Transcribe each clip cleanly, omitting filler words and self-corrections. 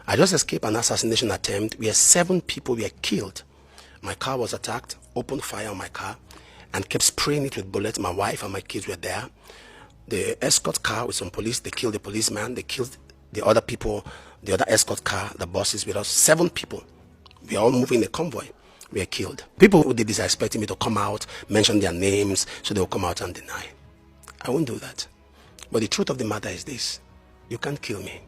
I just escaped an assassination attempt where 7 people were killed. My car was attacked, opened fire on my car, and kept spraying it with bullets. My wife and my kids were there. The escort car with some police, they killed the policeman, they killed the other people, the other escort car, the buses with us. 7 people. We are all moving a convoy. We are killed. People who did this are expecting me to come out, mention their names, so they will come out and deny. I won't do that. But the truth of the matter is this: you can't kill me.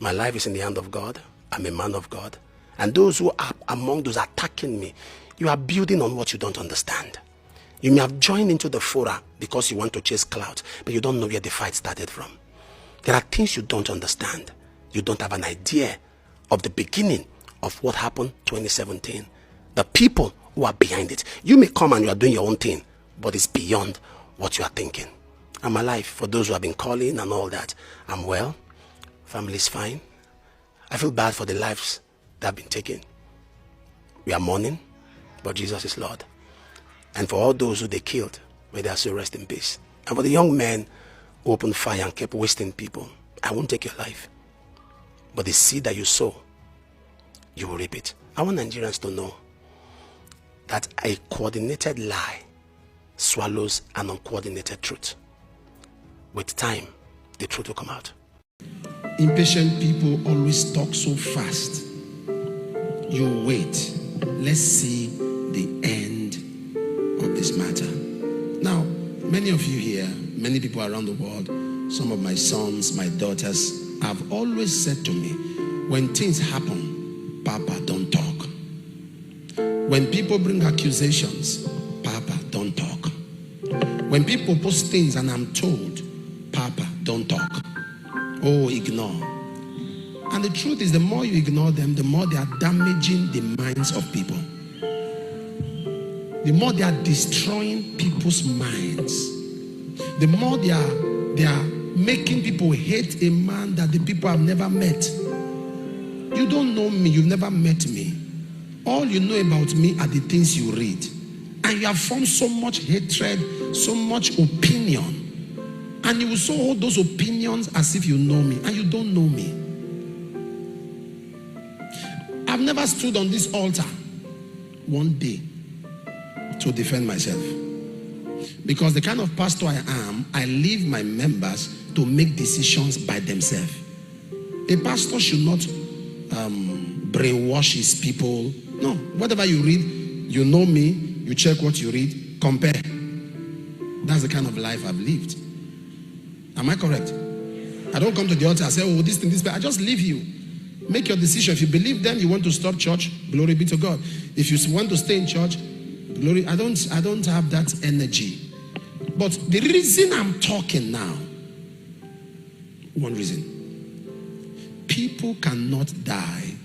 My life is in the hand of God. I'm a man of God. And those who are among those attacking me, you are building on what you don't understand. You may have joined into the fora because you want to chase clout, but you don't know where the fight started from. There are things you don't understand. You don't have an idea of the beginning of what happened 2017. The people who are behind it. You may come and you are doing your own thing, but it's beyond what you are thinking. I'm alive. For those who have been calling and all that, I'm well. Family's fine. I feel bad for the lives that have been taken. We are mourning, but Jesus is Lord. And for all those who they killed, may they also rest in peace. And for the young men who opened fire and kept wasting people, I won't take your life. But the seed that you sow, you will reap it. I want Nigerians to know that a coordinated lie swallows an uncoordinated truth. With time, the truth will come out. Impatient people always talk so fast. You wait. Let's see the end of this matter. Now, many of you here, many people around the world, some of my sons, my daughters, have always said to me, when things happen, Papa, don't talk. When people bring accusations, Papa, don't talk. When people post things and I'm told, Papa, don't talk. Oh, ignore. And the truth is, the more you ignore them, the more they are damaging the minds of people. The more they are destroying people's minds. The more they are making people hate a man that the people have never met. You don't know me, you've never met me. All you know about me are the things you read. And you have formed so much hatred, so much opinion. And you will so hold those opinions as if you know me, and you don't know me. I've never stood on this altar one day to defend myself. Because the kind of pastor I am, I leave my members to make decisions by themselves. A pastor should not brainwash his people. No, whatever you read, you know me, you check what you read, compare. That's the kind of life I've lived. Am I correct? I don't come to the altar and say, oh, this thing, this thing. I just leave you. Make your decision. If you believe them, you want to stop church, glory be to God. If you want to stay in church, glory. I don't have that energy. But the reason I'm talking now, one reason. People cannot die.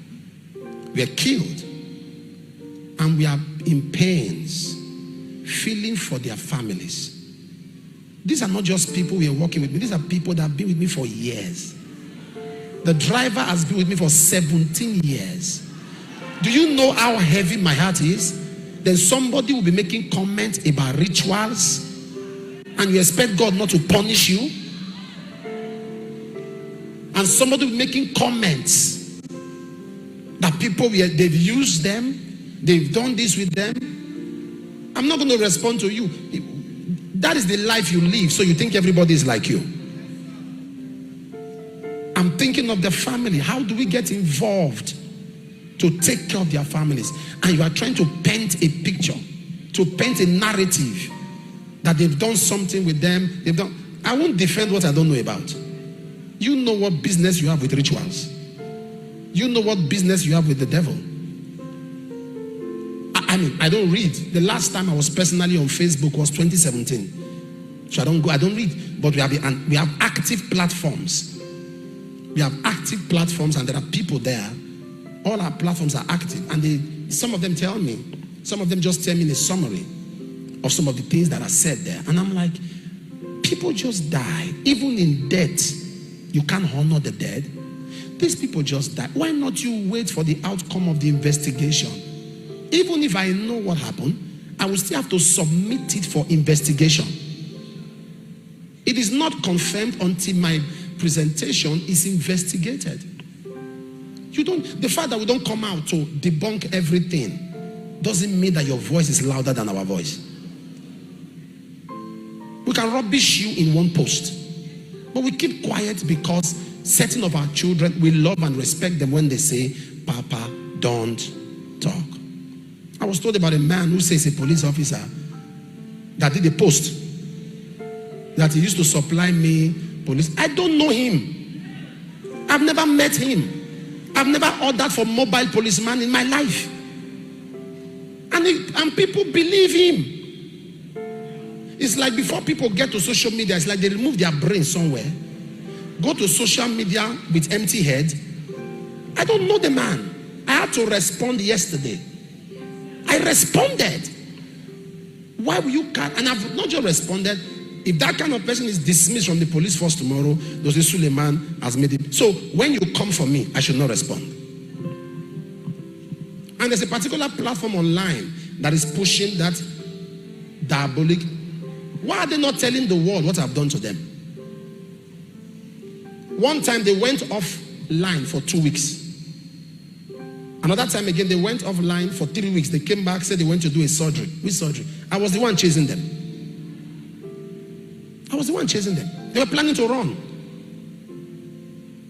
We are killed. And we are in pains, feeling for their families. These are not just people who are working with me. These are people that have been with me for years. The driver has been with me for 17 years. Do you know how heavy my heart is? Then somebody will be making comments about rituals, and you expect God not to punish you. And somebody will be making comments that people, they've used them, they've done this with them. I'm not going to respond to you. That is the life you live, so you think everybody is like you. I'm thinking of the family. How do we get involved to take care of their families? And you are trying to paint a picture, to paint a narrative that they've done something with them. I won't defend what I don't know about. You know what business you have with rituals. You know what business you have with the devil. I mean, I don't read. The last time I was personally on Facebook was 2017. So I don't read. But we have active platforms. We have active platforms, and there are people there. All our platforms are active. And some of them tell me, some of them just tell me in a summary of some of the things that are said there. And I'm like, people just die. Even in death, you can't honor the dead. These people just die. Why not you wait for the outcome of the investigation? Even if I know what happened, I will still have to submit it for investigation. It is not confirmed until my presentation is investigated. The fact that we don't come out to debunk everything doesn't mean that your voice is louder than our voice. We can rubbish you in one post, but we keep quiet because certain of our children, we love and respect them when they say, Papa, don't talk. I was told about a man who says a police officer that did a post that he used to supply me police. I don't know him. I've never met him. I've never ordered for mobile policeman in my life. And people believe him. It's like before people get to social media, it's like they remove their brain somewhere, go to social media with empty head. I don't know the man. I had to respond yesterday. I responded. Why will you cut? And I've not just responded. If that kind of person is dismissed from the police force tomorrow, those Suleman has made it. So when you come for me, I should not respond. And there's a particular platform online that is pushing that diabolic. Why are they not telling the world what I've done to them? One time they went offline for 2 weeks. Another time again, they went offline for 3 weeks. They came back, said they went to do a surgery. Which surgery? I was the one chasing them. I was the one chasing them. They were planning to run.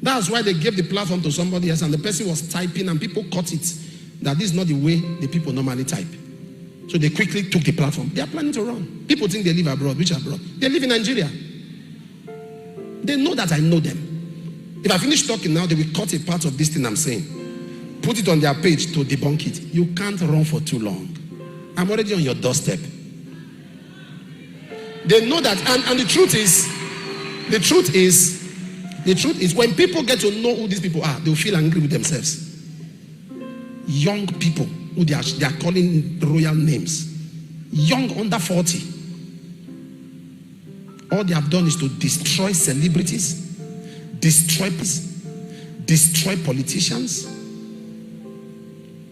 That's why they gave the platform to somebody else, and the person was typing, and people caught it. That this is not the way the people normally type. So they quickly took the platform. They are planning to run. People think they live abroad. Which abroad? They live in Nigeria. They know that I know them. If I finish talking now, they will cut a part of this thing I'm saying, put it on their page to debunk it. You can't run for too long. I'm already on your doorstep. They know that, and the truth is, when people get to know who these people are, they'll feel angry with themselves. Young people who they are calling royal names, young under 40. All they have done is to destroy celebrities, destroy politicians.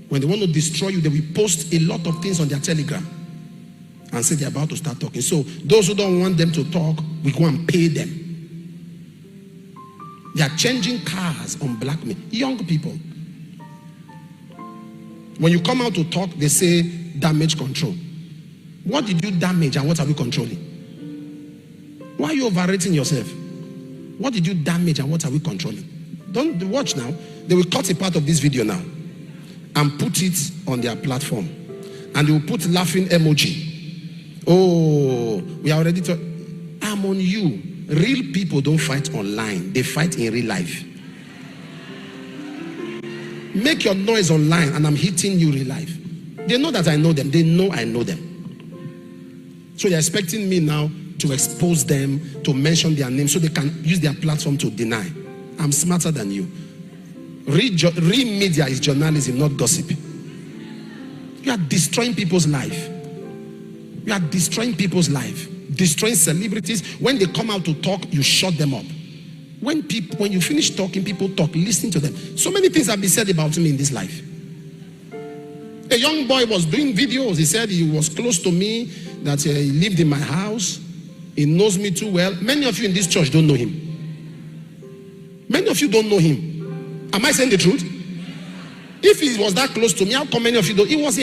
When they want to destroy you, they will post a lot of things on their Telegram and say they're about to start talking. So those who don't want them to talk, we go and pay them. They are changing cars on blackmail. Young people. When you come out to talk, they say damage control. What did you damage and what are we controlling? Why are you overrating yourself? What did you damage and what are we controlling? Don't watch now. They will cut a part of this video now and put it on their platform. And they will put laughing emoji. Oh, we are already talking. I'm on you. Real people don't fight online. They fight in real life. Make your noise online and I'm hitting you real life. They know that I know them. They know I know them. So they're expecting me now to expose them, to mention their name so they can use their platform to deny. I'm smarter than you. Real media is journalism, not gossip. You are destroying people's life. You are destroying people's life. Destroying celebrities. When they come out to talk, you shut them up. When you finish talking, people talk. Listen to them. So many things have been said about me in this life. A young boy was doing videos. He said he was close to me, that he lived in my house. He knows me too well. Many of you in this church don't know him. Many of you don't know him. Am I saying the truth? If he was that close to me, how come many of you don't? He was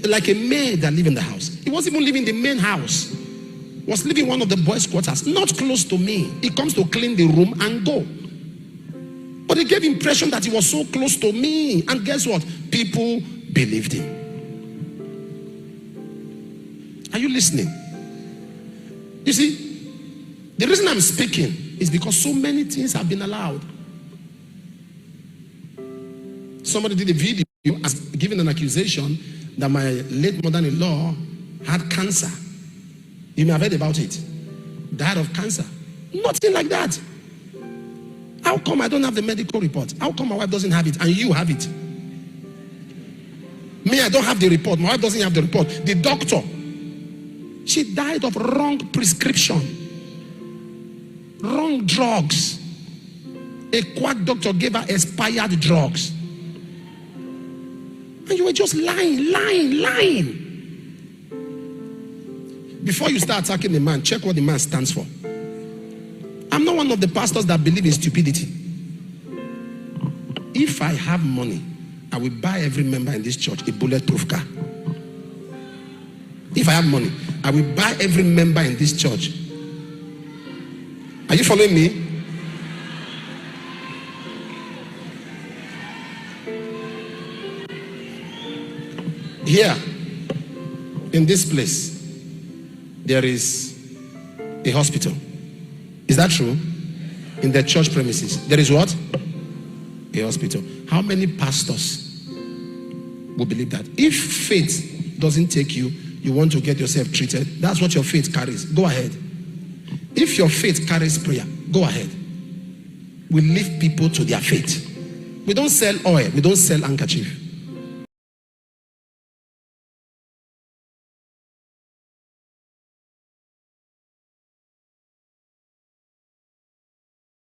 like a maid that lived in the house. He wasn't even living in the main house. He was living in one of the boys' quarters, not close to me. He comes to clean the room and go. But he gave impression that he was so close to me. And guess what? People believed him. Are you listening? You see, the reason I'm speaking is because so many things have been allowed. Somebody did a video giving an accusation that my late mother-in-law had cancer. You may have heard about it. Died of cancer. Nothing like that. How come I don't have the medical report? How come my wife doesn't have it and you have it? Me, I don't have the report. My wife doesn't have the report. The doctor, she died of wrong prescription. Wrong drugs. A quack doctor gave her expired drugs. And you were just lying. Before you start attacking the man, check what the man stands for. I'm not one of the pastors that believe in stupidity. if I have money, I will buy every member in this church a bulletproof car. If I have money, I will buy every member in this church. Are you following me? Here, in this place, there is a hospital. Is that true? In the church premises, there is what? A hospital. How many pastors will believe that? If faith doesn't take you, you want to get yourself treated, that's what your faith carries. Go ahead. If your faith carries prayer, go ahead. We leave people to their faith. We don't sell oil. We don't sell handkerchief.